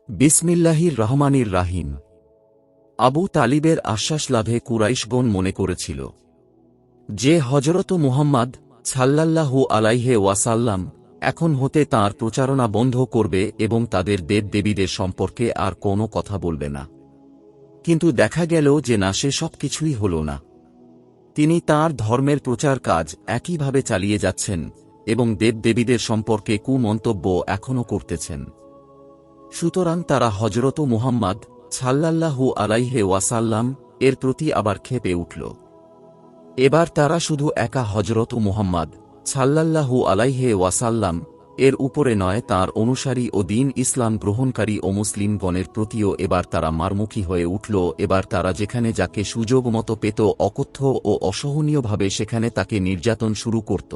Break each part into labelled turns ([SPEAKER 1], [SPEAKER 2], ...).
[SPEAKER 1] বিসমিল্লাহির রহমানির রাহিম। আবু তালিবের আশ্বাস লাভে কুরাইশগণ মনে করেছিল যে হযরত মুহাম্মদ সাল্লাল্লাহু আলাইহি ওয়াসাল্লাম এখন হতে তাঁর প্রচারণা বন্ধ করবে এবং তাদের দেবদেবীদের সম্পর্কে আর কোনো কথা বলবে না। কিন্তু দেখা গেল যে না, সে সব কিছুই হল না। তিনি তাঁর ধর্মের প্রচার কাজ একইভাবে চালিয়ে যাচ্ছেন এবং দেবদেবীদের সম্পর্কে কুমন্তব্য এখনও করতেছেন। সুতরাং তারা হযরত মুহাম্মদ সাল্লাল্লাহু আলাইহি ওয়াসাল্লাম এর প্রতি আবার ক্ষেপে উঠল। এবার তারা শুধু একা হযরত মুহাম্মদ সাল্লাল্লাহু আলাইহি ওয়াসাল্লাম এর উপরে নয়, তাঁর অনুসারী ও দ্বীন ইসলাম গ্রহণকারী ও মুসলিমগণের প্রতিও এবার তারা মারমুখী হয়ে উঠল। এবার তারা যেখানে যাকে সুযোগ মতো পেত অকথ্য ও অসহনীয়ভাবে সেখানে তাকে নির্যাতন শুরু করত।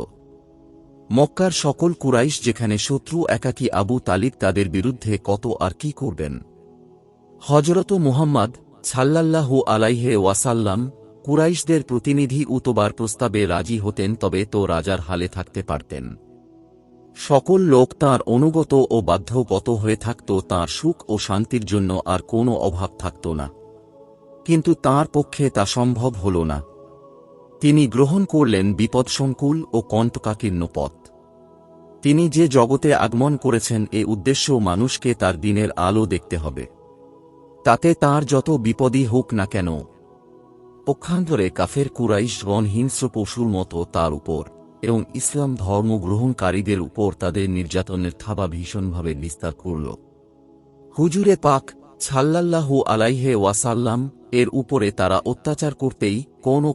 [SPEAKER 1] মক্কার সকল কুরাইশ যেখানে শত্রু, একাকী আবু তালিব তাদের বিরুদ্ধে কত আর কি করবেন। হযরত মুহাম্মদ সাল্লাল্লাহু আলাইহি ওয়াসাল্লাম কুরাইশদের প্রতিনিধি উতবার প্রস্তাবে রাজি হতেন, তবে তো রাজার হালে থাকতে পারতেন। সকল লোক তাঁর অনুগত ও বাধ্যগত হয়ে থাকত, তাঁর সুখ ও শান্তির জন্য আর কোনো অভাব থাকত না। কিন্তু তাঁর পক্ষে তা সম্ভব হল না। তিনি গ্রহণ করলেন বিপদসংকুল ও কণ্টকাকীর্ণ পথ। তিনি যে জগতে আগমন করেছেন এ উদ্দেশ্য মানুষকে তার দিনের আলো দেখতে হবে, তাতে তার যত বিপদই হোক না কেন। পক্ষান্তরে কাফের কুরাইশগণ হিংস্র পশুর মতো তার উপর এবং ইসলাম ধর্ম গ্রহণকারীদের উপর তাদের নির্যাতনের থাবা ভীষণভাবে বিস্তার করল। হুজুরে পাক সাল্লাল্লাহু আলাইহি ওয়াসাল্লাম এর উপরে তারা অত্যাচার করতেই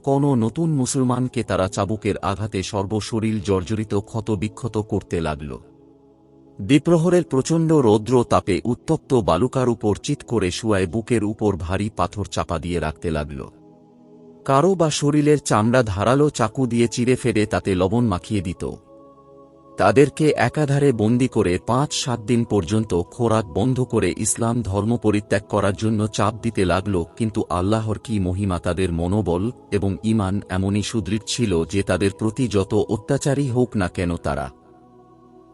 [SPEAKER 1] কোনো নতুন মুসলমানকে তারা চাবুকের আঘাতে সর্বশরীর জর্জরিত ক্ষত বিক্ষত করতে লাগল। দ্বিপ্রহরের প্রচণ্ড রৌদ্র তাপে উত্তপ্ত বালুকার উপর চিৎ করে শুয়ায় বুকের উপর ভারী পাথর চাপা দিয়ে রাখতে লাগল। কারো বা শরীরের চামড়া ধারালো চাকু দিয়ে চিরে ফেলে তাতে লবণ মাখিয়ে দিত। তাদেরকে একাধারে বন্দী করে ৫-৭ দিন পর্যন্ত খোরাক বন্ধ করে ইসলাম ধর্ম পরিত্যাগ করার জন্য চাপ দিতে লাগল। কিন্তু আল্লাহর কি মহিমা, তাদের মনোবল এবং ঈমান এমনই সুদৃঢ় ছিল যে তাদের প্রতি যত অত্যাচারী হোক না কেন তারা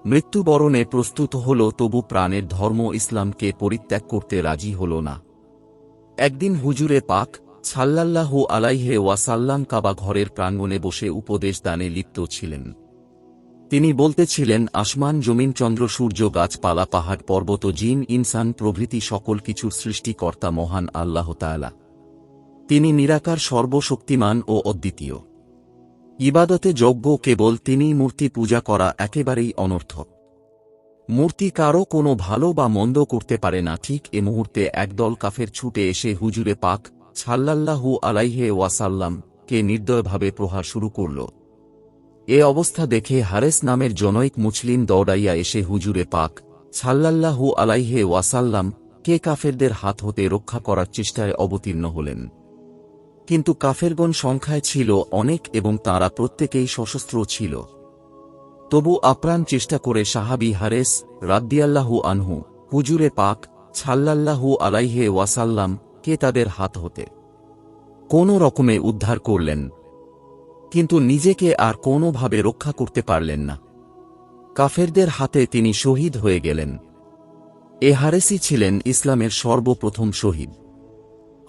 [SPEAKER 1] মৃত্যুবরণে প্রস্তুত হল, তবু প্রাণের ধর্ম ইসলামকে পরিত্যাগ করতে রাজি হল না। একদিন হুজুরে পাক সাল্লাল্লাহু আলাইহি ওয়াসাল্লাম কাবা ঘরের প্রাঙ্গণে বসে উপদেশ দানে লিপ্ত ছিলেন। তিনি বলতেছিলেন, আসমান জমিন চন্দ্র সূর্য গাছপালা পাহাড় পর্বত জিন ইনসান প্রভৃতি সকল কিছুর সৃষ্টিকর্তা মহান আল্লাহ তাআলা। তিনি নিরাকার, সর্বশক্তিমান ও অদ্বিতীয়। ইবাদতে যোগ্য কেবল তিনি। মূর্তি পূজা করা একেবারেই অনর্থক। মূর্তি কারও কোনো ভালো বা মন্দ করতে পারে না। ঠিক এ মুহূর্তে একদল কাফের ছুটে এসে হুজুরে পাক সাল্লাল্লাহু আলাইহি ওয়াসাল্লাম কে নির্দয়ভাবে প্রহার শুরু করল। এ অবস্থা দেখে হারেস নামের জনৈক মুসলিম দৌড়াইয়া এসে হুজুরে পাক সাল্লাল্লাহু আলাইহি ওয়াসাল্লাম কে কাফেরদের হাত হতে রক্ষা করার চেষ্টায় অবতীর্ণ হলেন। কিন্তু কাফেরগণ সংখ্যায় ছিল অনেক এবং তারা প্রত্যেকেই সশস্ত্র ছিল। তবু আপ্রাণ চেষ্টা করে সাহাবী হারেস রাদিয়াল্লাহু আনহু হুজুরে পাক সাল্লাল্লাহু আলাইহি ওয়াসাল্লাম কে তাদের হাত হতে কোনো রকমে উদ্ধার করলেন, কিন্তু নিজেকে আর কোনোভাবে রক্ষা করতে পারলেন না। কাফেরদের হাতে তিনি শহীদ হয়ে গেলেন। এ হারেসই ছিলেন ইসলামের সর্বপ্রথম শহীদ।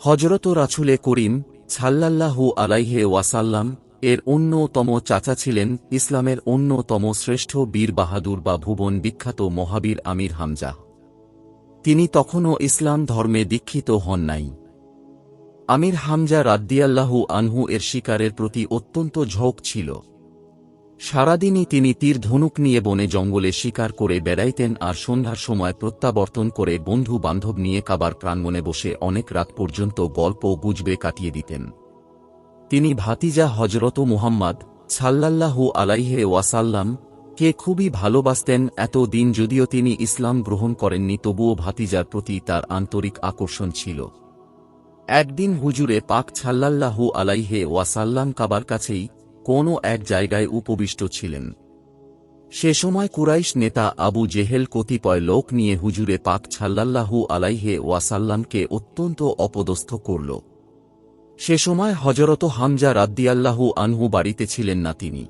[SPEAKER 1] হযরত রাসূলে করিম সাল্লাল্লাহু আলাইহি ওয়াসাল্লাম এর অন্যতম চাচা ছিলেন ইসলামের অন্যতম শ্রেষ্ঠ বীর বাহাদুর বা ভুবন বিখ্যাত মহাবীর আমির হামজা। তিনি তখনও ইসলাম ধর্মে দীক্ষিত হন নাই। আমির হামজা রাদিয়াল্লাহু আনহু এর শিকারের প্রতি অত্যন্ত ঝোঁক ছিল। সারাদিনই তিনি তীর ধনুক নিয়ে বনে জঙ্গলে শিকার করে বেড়াইতেন আর সন্ধ্যার সময় প্রত্যাবর্তন করে বন্ধু বান্ধব নিয়ে কাবার প্রাঙ্গণে বসে অনেক রাত পর্যন্ত গল্প গুজবে কাটিয়ে দিতেন। তিনি ভাতিজা হযরত মুহাম্মদ সাল্লাল্লাহু আলাইহি ওয়াসাল্লাম কে খুবই ভালোবাসতেন। এত দিন যদিও তিনি ইসলাম গ্রহণ করেননি, তবুও ভাতিজার প্রতি তার আন্তরিক আকর্ষণ ছিল। একদিন হুজুরে পাক সাল্লাল্লাহু আলাইহি ওয়াসাল্লাম কাবার কাছেই কোনো এক জায়গায় উপবিষ্ট ছিলেন। সে সময় কুরাইশ নেতা আবু জেহেল কতিপয় লোক নিয়ে হুজুরে পাক সাল্লাল্লাহু আলাইহি ওয়াসাল্লামকে অত্যন্ত অপদস্থ করল। সে সময় হযরত হামজা রাদিয়াল্লাহু আনহু বাড়িতে ছিলেন না, তিনি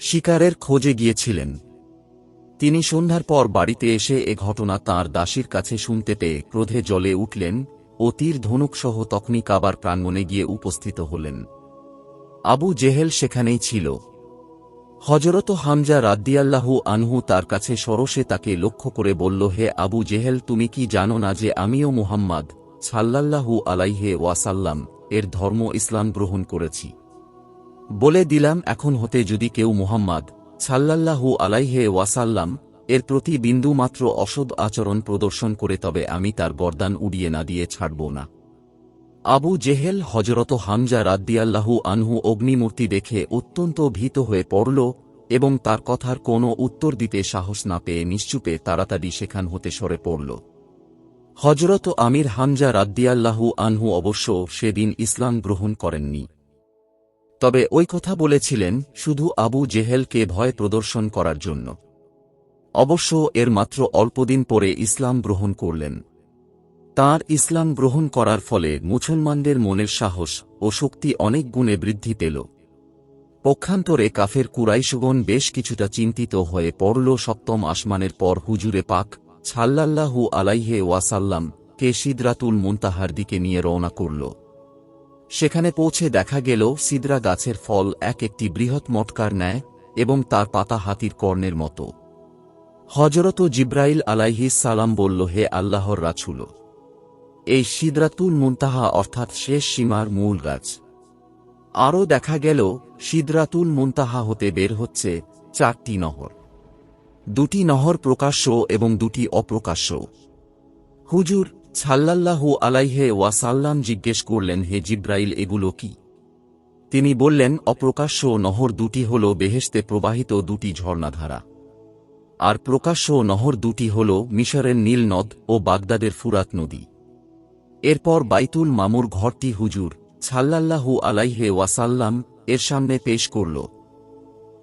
[SPEAKER 1] শিকারের খোঁজে গিয়েছিলেন। তিনি সন্ধ্যার পর বাড়িতে এসে এ ঘটনা তাঁর দাসীর কাছে শুনতে পেয়ে ক্রোধে জ্বলে উঠলেন ও তীর ধনুকসহ তখনই কাবার প্রাঙ্গণে গিয়ে উপস্থিত হলেন। আবু জেহেল সেখানেই ছিল। হযরত হামজা রাদিয়াল্লাহু আনহু তার কাছে সরসে তাকে লক্ষ্য করে বলল, হে আবু জেহেল, তুমি কি জানো না যে আমিও মুহাম্মদ সাল্লাল্লাহু আলাইহি ওয়াসাল্লাম এর ধর্ম ইসলাম গ্রহণ করেছি? বলে দিলাম, এখন হতে যদি কেউ মুহাম্মদ সাল্লাল্লাহু আলাইহি ওয়াসাল্লাম এর প্রতি বিন্দু মাত্র অসৎ আচরণ প্রদর্শন করে তবে আমি তার গর্দান উড়িয়ে না দিয়ে ছাড়ব না। আবু জেহেল হযরত হামজা রাদিয়াল্লাহু আনহু অগ্নিমূর্তি দেখে অত্যন্ত ভীত হয়ে পড়ল এবং তার কথার কোনো উত্তর দিতে সাহস না পেয়ে নিশ্চুপে তাড়াতাড়ি সেখান হতে সরে পড়ল। হযরত আমির হামজা রাদিয়াল্লাহু আনহু অবশ্য সেদিন ইসলাম গ্রহণ করেননি, তবে ওই কথা বলেছিলেন শুধু আবু জেহেলকে ভয় প্রদর্শন করার জন্য। অবশ্য এর মাত্র অল্পদিন পরে ইসলাম গ্রহণ করলেন। তাঁর ইসলাম গ্রহণ করার ফলে মুসলমানদের মনের সাহস ও শক্তি অনেক গুণে বৃদ্ধি পেল। পক্ষান্তরে কাফের কুরাইশগণ বেশ কিছুটা চিন্তিত হয়ে পড়ল। সপ্তম আসমানের পর হুজুরে পাক সাল্লাল্লাহু আলাইহি ওয়াসাল্লাম কে সিদরাতুল মুনতাহার দিকে নিয়ে রওনা করল। সেখানে পৌঁছে দেখা গেল সিদরা গাছের ফল একটি বৃহৎ মটকার ন্যায় এবং তার পাতা হাতির কর্ণের মতো। হযরত জিব্রাইল আলাইহিস সালাম বলল, হে আল্লাহর রাসূল, এই সিদরাতুল মুনতাহা অর্থাৎ শেষ সীমার মূল গাছ। আরও দেখা গেল সিদরাতুল মুনতাহা হতে বের হচ্ছে 4টি নহর, 2টি নহর প্রকাশ্য এবং 2টি অপ্রকাশ্য। হুজুর সাল্লাল্লাহু আলাইহি ওয়াসাল্লাম জিজ্ঞেস করলেন, হে জিব্রাইল, এগুলো কি? তিনি বললেন, অপ্রকাশ্য নহর 2টি হল বেহেশতে প্রবাহিত 2টি ঝর্ণাধারা, আর প্রকাশ্য নহর 2টি হল মিশরের নীল নদ ও বাগদাদের ফুরাত নদী। এরপর বাইতুল মামুর ঘরটি হুজুর সাল্লাল্লাহু আলাইহি ওয়াসাল্লাম এর সামনে পেশ করল।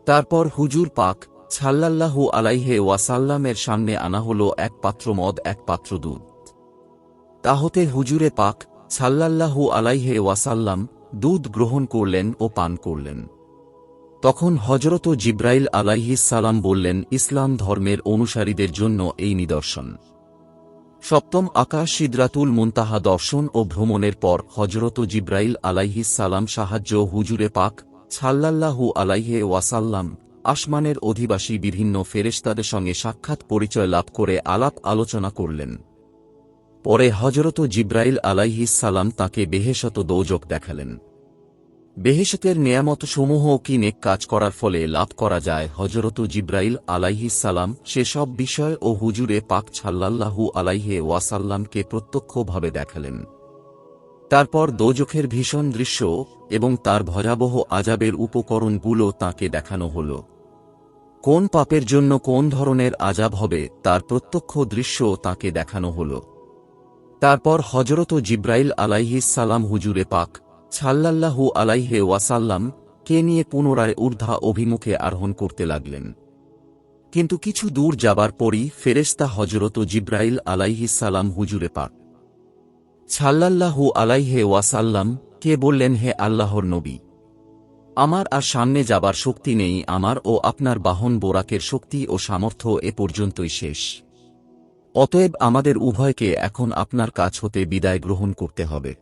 [SPEAKER 1] তারপর হুজুর পাক সাল্লাল্লাহু আলাইহি ওয়াসাল্লামের সামনে আনা হল এক পাত্র মদ, এক পাত্র দুধ। তা হতে হুজুরে পাক সাল্লাল্লাহু আলাইহি ওয়াসাল্লাম দুধ গ্রহণ করলেন ও পান করলেন। তখন হযরত জিব্রাইল আলাইহিস সালাম বললেন, ইসলাম ধর্মের অনুসারীদের জন্য এই নিদর্শন। সপ্তম আকাশ সিদরাতুল মুনতাহা দর্শন ও ভ্রমণের পর হযরত জিব্রাইল আলাইহিস সালাম সাহায্য হুজুরে পাক সাল্লাল্লাহু আলাইহি ওয়াসাল্লাম আসমানের অধিবাসী বিভিন্ন ফেরেশতাদের সঙ্গে সাক্ষাৎ পরিচয় লাভ করে আলাপ আলোচনা করলেন। পরে হযরত জিব্রাইল আলাইহিস সালাম তাঁকে বেহেশত দোজখ দেখালেন। বেহেশতের নেয়ামত সমূহ কি নেক কাজ করার ফলে লাভ করা যায়, হযরত জিব্রাইল আলাইহিস সালাম সেসব বিষয় ও হুজুরে পাক সাল্লাল্লাহু আলাইহি ওয়াসাল্লামকে প্রত্যক্ষভাবে দেখালেন। তারপর দোজখের ভীষণ দৃশ্য এবং তার ভয়াবহ আযাবের উপকরণগুলো তাঁকে দেখানো হল। কোন পাপের জন্য কোন ধরনের আযাব হবে তার প্রত্যক্ষ দৃশ্য তাঁকে দেখানো হল। তারপর হযরত জিব্রাইল আলাইহিস সালাম হুজুরে পাক সাল্লাল্লাহু আলাইহি ওয়াসাল্লাম কে নিয়ে পুনরায় ঊর্ধ্বা অভিমুখে আরোহণ করতে লাগলেন। কিন্তু কিছু দূর যাবার পরই ফেরেশতা হযরত জিব্রাইল আলাইহিস সালাম হুজুরে পাক সাল্লাল্লাহু আলাইহি ওয়াসাল্লাম কে বললেন, হে আল্লাহর নবী, আমার আর সামনে যাবার শক্তি নেই, আমার ও আপনার বাহন বোরাকের শক্তি ও সামর্থ্য এ পর্যন্তই শেষ। অতএব আমাদের উভয়কে এখন আপনার কাছ হতে বিদায় গ্রহণ করতে হবে।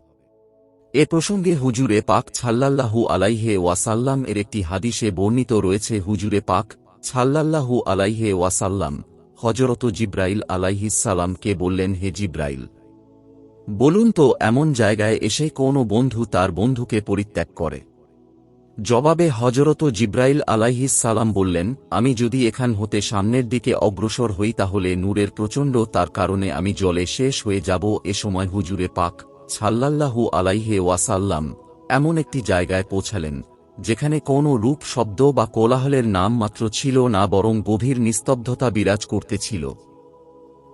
[SPEAKER 1] এ প্রসঙ্গে হুজুরে পাক সাল্লাল্লাহু আলাইহি ওয়াসাল্লাম এর একটি হাদিসে বর্ণিত রয়েছে, হুজুরে পাক সাল্লাল্লাহু আলাইহি ওয়াসাল্লাম হযরত জিব্রাইল আলাইহিস সালামকে বললেন, হে জিব্রাইল, বলুন তো এমন জায়গায় এসে কোনো বন্ধু তার বন্ধুকে পরিত্যাগ করে? জবাবে হযরত জিব্রাইল আলাইহিস সালাম বললেন, আমি যদি এখান হতে সামনের দিকে অগ্রসর হই তাহলে নূরের প্রচণ্ড তার কারণে আমি জলে শেষ হয়ে যাব। এ সময় হুজুরে পাক সাল্লাল্লাহু আলাইহি ওয়াসাল্লাম এমন একটি জায়গায় পৌঁছালেন যেখানে কোনো রূপ, শব্দ বা কোলাহলের নাম মাত্র ছিল না, বরং গভীর নিস্তব্ধতা বিরাজ করতেছিল।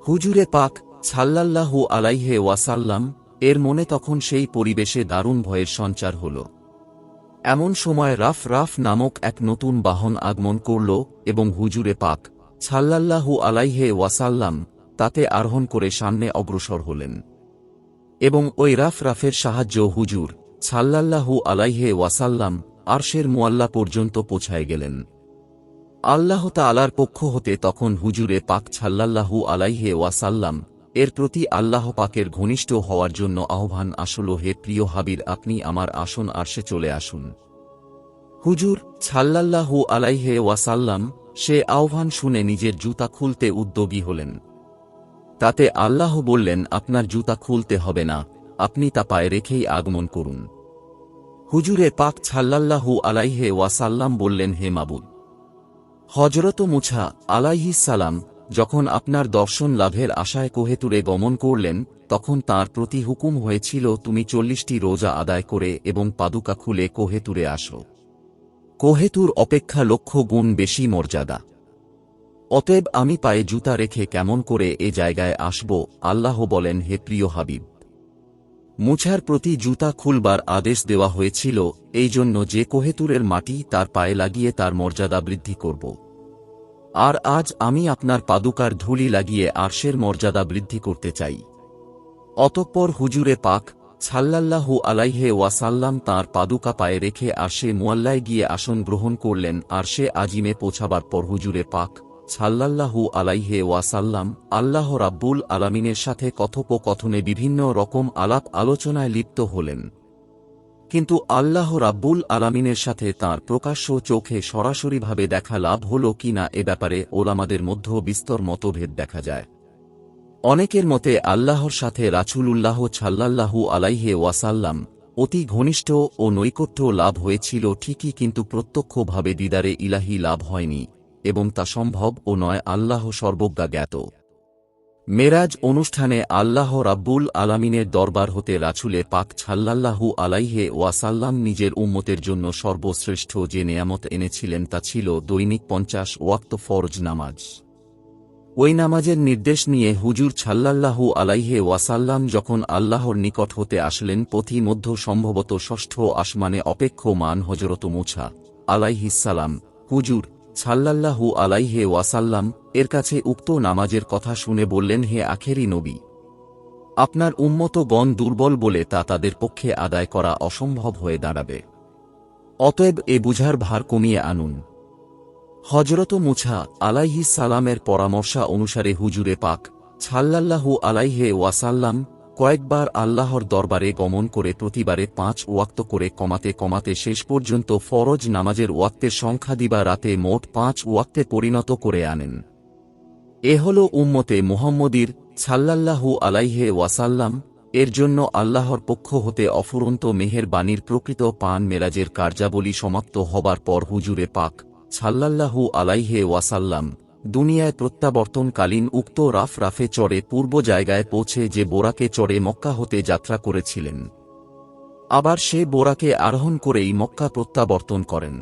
[SPEAKER 1] হুজুরে পাক সাল্লাল্লাহু আলাইহি ওয়াসাল্লাম এর মনে তখন সেই পরিবেশে দারুণ ভয়ের সঞ্চার হল। এমন সময় রাফ রাফ নামক এক নতুন বাহন আগমন করল এবং হুজুরে পাক সাল্লাল্লাহু আলাইহি ওয়াসাল্লাম তাতে আরোহণ করে সামনে অগ্রসর হলেন এবং ওই রাফ রাফের সাহায্য হুজুর সাল্লাল্লাহু আলাইহি ওয়াসাল্লাম আরশের মুআল্লা পর্যন্ত পৌঁছায় গেলেন। আল্লাহ তাআলার পক্ষ হতে তখন হুজুরে পাক সাল্লাল্লাহু আলাইহি ওয়াসাল্লাম এর প্রতি আল্লাহ পাকের ঘনিষ্ঠ হওয়ার জন্য আহ্বান আসল, হে প্রিয় হাবিব, আপনি আমার আসন আরশে চলে আসুন। হুজুর সাল্লাল্লাহু আলাইহি ওয়াসাল্লাম সে আহ্বান শুনে নিজের জুতা খুলতে উদ্যোগী হলেন। তাতে আল্লাহ বললেন, আপনার জুতা খুলতে হবে না, আপনি তা পায়ে রেখেই আগমন করুন। হুজুরে পাক সাল্লাল্লাহু আলাইহি ওয়াসাল্লাম বললেন, হে মাবুদ, হযরত মুসা আলাইহিস সালাম যখন আপনার দর্শন লাভের আশায় কোহেতুরে গমন করলেন, তখন তাঁর প্রতি হুকুম হয়েছিল, তুমি 40টি রোজা আদায় করে এবং পাদুকা খুলে কোহেতুরে আসো। কোহেতুর অপেক্ষা লক্ষ গুণ বেশি মর্যাদা। অতএব আমি পায়ে জুতা রেখে কেমন করে এ জায়গায় আসব? আল্লাহ বলেন, হে প্রিয় হাবিব, মুছার প্রতি জুতা খুলবার আদেশ দেওয়া হয়েছিল, এই জন্য যে কোহেতুরের মাটি তার পায়ে লাগিয়ে তার মর্যাদা বৃদ্ধি করব। আর আজ আমি আপনার পাদুকার ধুলি লাগিয়ে আরশের মর্যাদা বৃদ্ধি করতে চাই। অতঃপর হুজুরে পাক সাল্লাল্লাহু আলাইহি ওয়াসাল্লাম তাঁর পাদুকা পায়ে রেখে আরশে মুআল্লায় গিয়ে আসন গ্রহণ করলেন। আরশে আজিমে পৌঁছাবার পর হুজুরে পাক সাল্লাল্লাহু আলাইহি ওয়াসাল্লাম আল্লাহ রাব্বুল আলামিনের সাথে কথোপকথনে বিভিন্ন রকম আলাপ আলোচনায় লিপ্ত হলেন। কিন্তু আল্লাহ রাব্বুল আলামিনের সাথে তাঁর প্রকাশ্য চোখে সরাসরিভাবে দেখা লাভ হল কিনা এ ব্যাপারে ওলামাদের মধ্যে বিস্তর মতভেদ দেখা যায়। অনেকের মতে আল্লাহর সাথে রাসূলুল্লাহ সাল্লাল্লাহু আলাইহি ওয়াসাল্লাম অতি ঘনিষ্ঠ ও নৈকট্য লাভ হয়েছিল ঠিকই, কিন্তু প্রত্যক্ষভাবে দিদারে ইলাহি লাভ হয়নি এবং তা সম্ভব ও নয়। আল্লাহ সর্বজ্ঞা জ্ঞাত। মেরাজ অনুষ্ঠানে আল্লাহ রাব্বুল আলামিনের দরবার হতে রাসূলে পাক সাল্লাল্লাহু আলাইহি ওয়াসাল্লাম নিজের উম্মতের জন্য সর্বশ্রেষ্ঠ যে নেয়ামত এনেছিলেন তা ছিল দৈনিক 50 ওয়াক্ত ফরজ নামাজ। ওই নামাজের নির্দেশ নিয়ে হুজুর সাল্লাল্লাহু আলাইহি ওয়াসাল্লাম যখন আল্লাহর নিকট হতে আসলেন, পথি মধ্য সম্ভবত ষষ্ঠ আসমানে অপেক্ষমান হযরত মুসা আলাইহিস সালাম হুজুর সাল্লাল্লাহু আলাইহি ওয়াসাল্লাম এর কাছে উক্ত নামাজের কথা শুনে বললেন, হে আখেরি নবী, আপনার উম্মতগণ দুর্বল বলে তা তাদের পক্ষে আদায় করা অসম্ভব হয়ে দাঁড়াবে। অতএব এ বুঝার ভার কমিয়ে আনুন। হযরত মুসা আলাইহিস সালামের পরামর্শ অনুসারে হুজুরে পাক সাল্লাল্লাহু আলাইহি ওয়াসাল্লাম কয়েকবার আল্লাহর দরবারে গমন করে প্রতিবারে 5 ওয়াক্ত করে কমাতে কমাতে শেষ পর্যন্ত ফরজ নামাজের ওয়াক্তের সংখ্যা দিবা রাতে মোট 5 ওয়াক্তে পরিণত করে আনেন। এ হল উম্মতে মুহাম্মদীর সাল্লাল্লাহু আলাইহি ওয়াসাল্লাম এর জন্য আল্লাহর পক্ষ হতে অফুরন্ত মেহেরবানির প্রকৃত পান। মেরাজের কার্যাবলী সমাপ্ত হবার পর হুজুরে পাক সাল্লাল্লাহু আলাইহি ওয়াসাল্লাম দুনিয়ায় প্রত্যাবর্তনকালীন উক্ত রাফে চড়ে পূর্ব জায়গায় পৌঁছে যে বোরাকে চড়ে মক্কা হতে যাত্রা করেছিলেন, আবার সে বোরাকে আরোহণ করেই মক্কা প্রত্যাবর্তন করেন।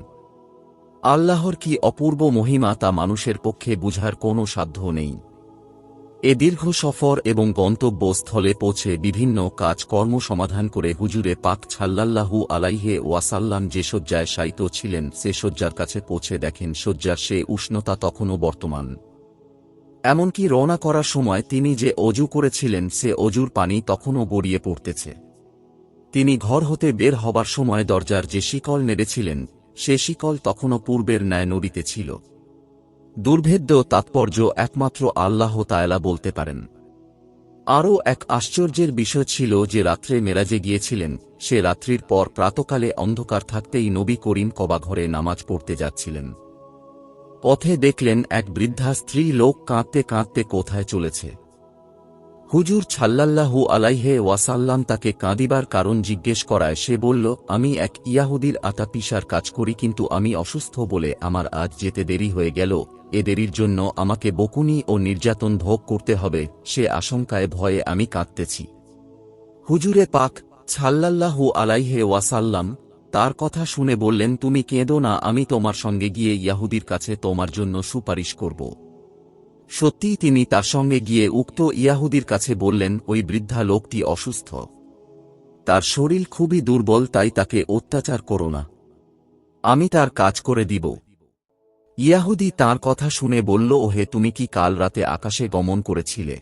[SPEAKER 1] আল্লাহর কি অপূর্ব মহিমা তা মানুষের পক্ষে বুঝার কোনো সাধ্য নেই। এ দীর্ঘ সফর এবং গন্তব্যস্থলে পৌঁছে বিভিন্ন কাজকর্ম সমাধান করে হুজুরে পাক সাল্লাল্লাহু আলাইহি ওয়াসাল্লাম যে শয্যায় শায়িত ছিলেন সে শয্যার কাছে পৌঁছে দেখেন শয্যার সে উষ্ণতা তখনও বর্তমান। এমনকি রওনা করার সময় তিনি যে অজু করেছিলেন সে অজুর পানি তখনও গড়িয়ে পড়তেছে। তিনি ঘর হতে বের হবার সময় দরজার যে শিকল নেড়েছিলেন সে শিকল তখনও পূর্বের ন্যায় নড়িতে ছিল। দুর্ভেদ্য তাৎপর্য একমাত্র আল্লাহ তাআলা বলতে পারেন। আরও এক আশ্চর্যের বিষয় ছিল যে রাত্রে মেরাজে গিয়েছিলেন, সে রাত্রির পর প্রাতকালে অন্ধকার থাকতেই নবী করিম কবা ঘরে নামাজ পড়তে যাচ্ছিলেন। পথে দেখলেন এক বৃদ্ধা স্ত্রী লোক কাঁদতে কাঁদতে কোথায় চলেছে। হুজুর সাল্লাল্লাহু আলাইহি ওয়াসাল্লাম তাকে কাঁদিবার কারণ জিজ্ঞেস করায় সে বলল, আমি এক ইয়াহুদীর আটা পিসার কাজ করি, কিন্তু আমি অসুস্থ বলে আমার আজ যেতে দেরি হয়ে গেল। এ দেরির জন্য আমাকে বকুনি ও নির্যাতন ভোগ করতে হবে, সে আশঙ্কায় ভয়ে আমি কাঁদতেছি। হুজুরে পাক সাল্লাল্লাহু আলাইহি ওয়াসাল্লাম তার কথা শুনে বললেন, তুমি কেঁদো না, আমি তোমার সঙ্গে গিয়ে ইয়াহুদীর কাছে তোমার জন্য সুপারিশ করব। সত্যিই তিনি তার সঙ্গে গিয়ে উক্ত ইয়াহুদীর কাছে বললেন, ওই বৃদ্ধা লোকটি অসুস্থ, তার শরীর খুবই দুর্বল, তাই তাকে অত্যাচার করো না, আমি তার কাজ করে দিব। ইয়াহুদী তার কথা শুনে বলল, ওহে, তুমি কি কাল রাতে আকাশে গমন করেছিলে?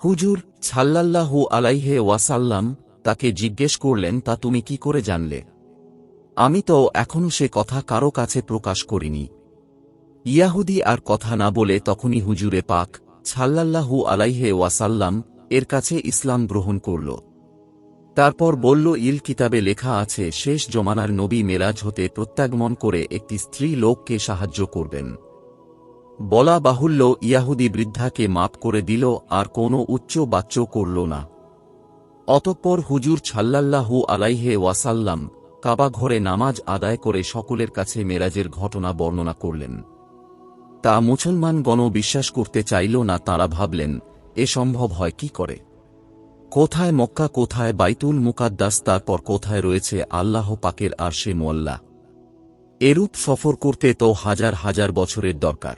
[SPEAKER 1] হুজুর সাল্লাল্লাহু আলাইহি ওয়াসাল্লাম তাকে জিজ্ঞেস করলেন, তা তুমি কি করে জানলে? আমি তো এখনো সে কথা কারো কাছে প্রকাশ করিনি। ইয়াহুদি আর কথা না বলে তখনই হুজুরে পাক সাল্লাল্লাহু আলাইহি ওয়াসাল্লাম এর কাছে ইসলাম গ্রহণ করল। তারপর বলল, ইল কিতাবে লেখা আছে শেষ জমানার নবী মেরাজ হতে প্রত্যাগমন করে একটি স্ত্রী লোককে সাহায্য করবেন। বলা বাহুল্য, ইয়াহুদি বৃদ্ধাকে মাপ করে দিল আর কোনো উচ্চ বাচ্চ করল না। অতঃপর হুজুর সাল্লাল্লাহু আলাইহি ওয়াসাল্লাম কাবা ঘরে নামাজ আদায় করে সকলের কাছে মেরাজের ঘটনা বর্ণনা করলেন। তা মুসলমানগণ বিশ্বাস করতে চাইল না। তাঁরা ভাবলেন, এ সম্ভব হয় কি করে? কোথায় মক্কা, কোথায় বাইতুল মুকাদ্দাস, তারপর কোথায় রয়েছে আল্লাহ পাকের আরশে মোয়াল্লা? এরূপ সফর করতে তো হাজার হাজার বছরের দরকার।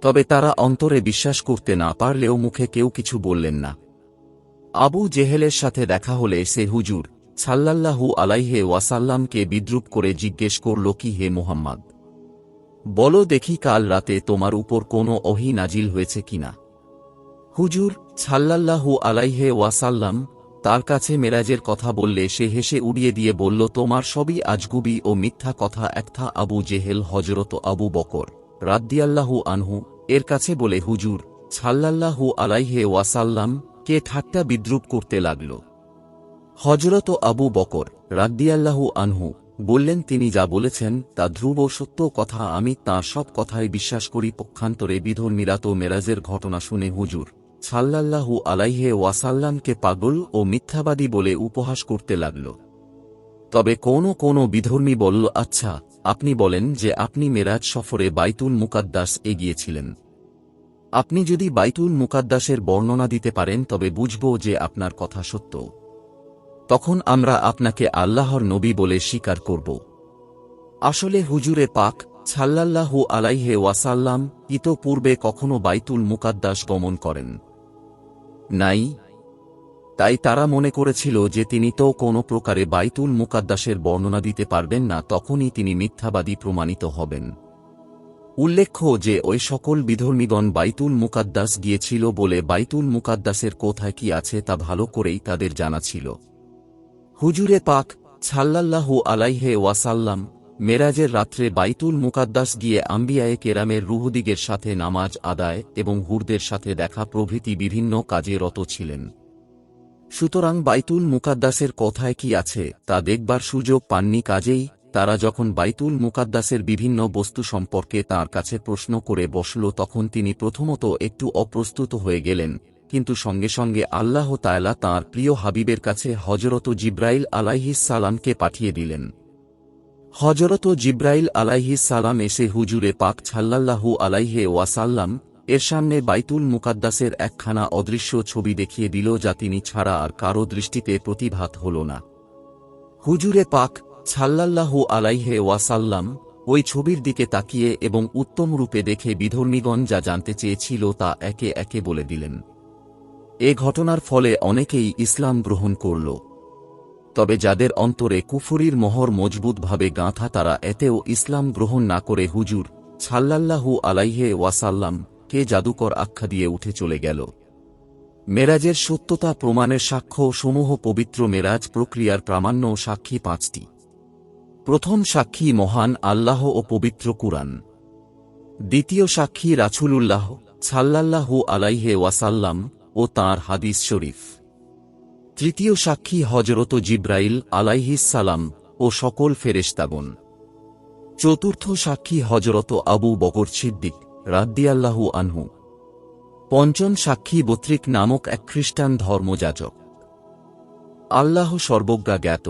[SPEAKER 1] তবে তারা অন্তরে বিশ্বাস করতে না পারলেও মুখে কেউ কিছু বললেন না। আবু জেহেলের সাথে দেখা হলে সে হুজুর সাল্লাল্লাহু আলাইহি ওয়াসাল্লামকে বিদ্রূপ করে জিজ্ঞেস করল, কি হে মুহাম্মদ, বলো দেখি কাল রাতে তোমার উপর কোনো ওহী নাজিল হয়েছে কিনা? হুজুর সাল্লাল্লাহু আলাইহি ওয়াসাল্লাম তার কাছে মেরাজের কথা বললে সে হেসে উড়িয়ে দিয়ে বলল, তোমার সবই আজগুবি ও মিথ্যা কথা। একটা আবু জেহেল হযরত আবু বকর রাদিয়াল্লাহু আনহু এর কাছে বলে হুজুর সাল্লাল্লাহু আলাইহি ওয়াসাল্লাম কে ঠাট্টা বিদ্রূপ করতে লাগল। হযরত আবু বকর রাদিয়াল্লাহু আনহু বললেন, তিনি যা বলেছেন তা ধ্রুব সত্য কথা, আমি তাঁর সব কথাই বিশ্বাস করি। পক্ষান্তরে বিধর্মীরা তো মেরাজের ঘটনা শুনে হুজুর সাল্লাল্লাহু আলাইহি ওয়াসাল্লামকে পাগল ও মিথ্যাবাদী বলে উপহাস করতে লাগল। তবে কোনো বিধর্মী বলল, আচ্ছা আপনি বলেন যে আপনি মেরাজ সফরে বাইতুল মুকাদ্দাস এগিয়েছিলেন। আপনি যদি বাইতুল মুকাদ্দাসের বর্ণনা দিতে পারেন তবে বুঝব যে আপনার কথা সত্য। তখন আমরা আপনাকে আল্লাহর নবী বলে স্বীকার করব। আসলে হুজুরে পাক সাল্লাল্লাহু আলাইহি ওয়াসাল্লাম ইতপূর্বে কখনো বাইতুল মুকাদ্দাস গমন করেন নাই। তাই তারা মনে করেছিল যে তিনি তো কোনো প্রকারে বাইতুল মুকাদ্দাসের বর্ণনা দিতে পারবেন না, তখনই তিনি মিথ্যাবাদী প্রমাণিত হবেন। উল্লেখ্য যে ওই সকল বিধর্মীগণ বাইতুল মুকাদ্দাস গিয়েছিল বলে বাইতুল মুকাদ্দাসের কোথায় কি আছে তা ভালো করেই তাদের জানা ছিল। হুজুরে পাক সাল্লাল্লাহু আলাইহি ওয়াসাল্লাম মেরাজের রাত্রে বাইতুল মুকাদ্দাস গিয়ে আম্বিয়ায়ে কেরামের রূহদিগের সাথে নামাজ আদায় এবং হুরদের সাথে দেখা প্রভৃতি বিভিন্ন কাজে রত ছিলেন। সুতরাং বাইতুল মুকাদ্দাসের কোথায় কি আছে তা দেখবার সুযোগ পাননি। কাজেই তারা যখন বাইতুল মুকাদ্দাসের বিভিন্ন বস্তু সম্পর্কে তাঁর কাছে প্রশ্ন করে বসল, তখন তিনি প্রথমত একটু অপ্রস্তুত হয়ে গেলেন, কিন্তু সঙ্গে সঙ্গে আল্লাহ তাআলা তাঁর প্রিয় হাবিবের কাছে হযরত জিব্রাইল আলাইহিস সালামকে পাঠিয়ে দিলেন। হযরত জিব্রাইল আলাইহিস সালাম এসে হুজুরে পাক সাল্লাল্লাহু আলাইহি ওয়াসাল্লাম এর সামনে বাইতুল মুকাদ্দাসের একখানা অদৃশ্য ছবি দেখিয়ে দিল, যা তিনি ছাড়া আর কারো দৃষ্টিতে প্রতিভাত হল না। হুজুরে পাক সাল্লাল্লাহু আলাইহি ওয়াসাল্লাম ওই ছবির দিকে তাকিয়ে এবং উত্তম রূপে দেখে বিধর্মীগণ যা জানতে চেয়েছিল তা একে একে বলে দিলেন। এ ঘটনার ফলে অনেকেই ইসলাম গ্রহণ করল। তবে যাদের অন্তরে কুফরির মোহর মজবুতভাবে গাঁথা তারা এতেও ইসলাম গ্রহণ না করে হুজুর সাল্লাল্লাহু আলাইহি ওয়াসাল্লাম কে জাদুকর আখ্যা দিয়ে উঠে চলে গেল। মেরাজের সত্যতা প্রমাণের সাক্ষ্য সমূহ পবিত্র মেরাজ প্রক্রিয়ার প্রামাণ্য সাক্ষী পাঁচটি। প্রথম সাক্ষী মহান আল্লাহ ও পবিত্র কুরআন। দ্বিতীয় সাক্ষী রাসূলুল্লাহ সাল্লাল্লাহু আলাইহি ওয়াসাল্লাম ও তাঁর হাদিস শরীফ। তৃতীয় সাক্ষী হযরত জিব্রাইল আলাইহিস সালাম ও সকল ফেরেশতাগণ। চতুর্থ সাক্ষী হযরত আবু বকর সিদ্দিক রাদিয়াল্লাহু আনহু। পঞ্চম সাক্ষী বত্রিক নামক এক খ্রিস্টান ধর্মযাজক। আল্লাহ সর্বজ্ঞ জ্ঞাত।